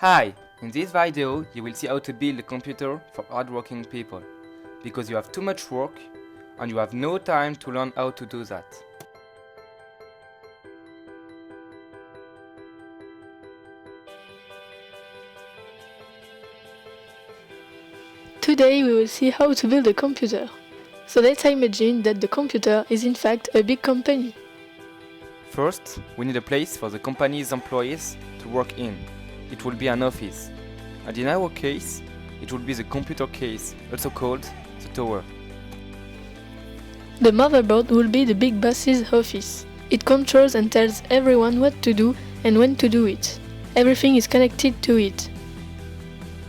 Hi! In this video, you will see how to build a computer for hardworking people, because you have too much work and you have no time to learn how to do that. Today we will see how to build a computer. So let's imagine that the computer is in fact a big company. First, we need a place for the company's employees to work in. It will be an office. And in our case, it will be the computer case, also called the tower. The motherboard will be the big boss's office. It controls and tells everyone what to do and when to do it. Everything is connected to it.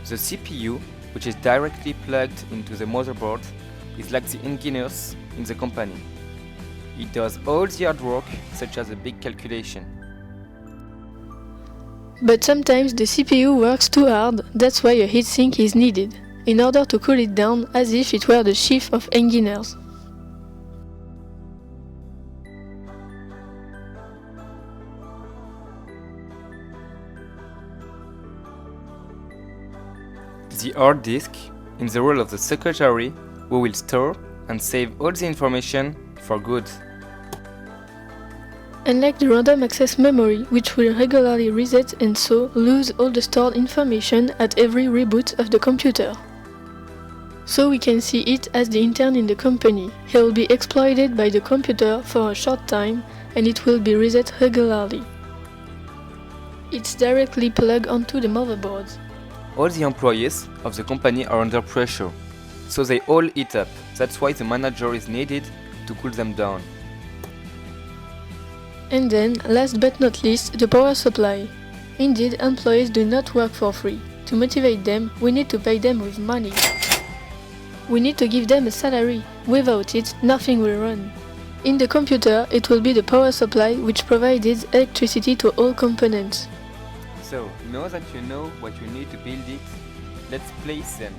The CPU, which is directly plugged into the motherboard, is like the engineers in the company. It does all the hard work, such as a big calculation. But sometimes the CPU works too hard, that's why a heatsink is needed, in order to cool it down as if it were the chief of engineers. The hard disk, in the role of the secretary, who will store and save all the information for good. Unlike the random access memory, which will regularly reset and so lose all the stored information at every reboot of the computer. So we can see it as the intern in the company. He will be exploited by the computer for a short time and it will be reset regularly. It's directly plugged onto the motherboard. All the employees of the company are under pressure, so they all heat up. That's why the manager is needed to cool them down. And then, last but not least, the power supply. Indeed, employees do not work for free. To motivate them, we need to pay them with money. We need to give them a salary. Without it, nothing will run. In the computer, it will be the power supply which provides electricity to all components. So, now that you know what you need to build it, let's place them.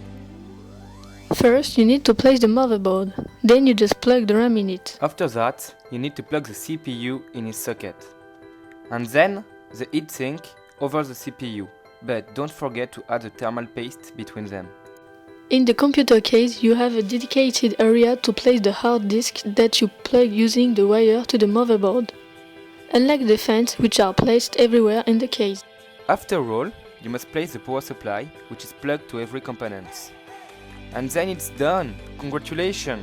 First, you need to place the motherboard. Then you just plug the RAM in it. After that, you need to plug the CPU in its socket. And then, the heatsink over the CPU. But don't forget to add a thermal paste between them. In the computer case, you have a dedicated area to place the hard disk that you plug using the wire to the motherboard. Unlike the fans, which are placed everywhere in the case. After all, you must place the power supply, which is plugged to every component. And then it's done! Congratulations!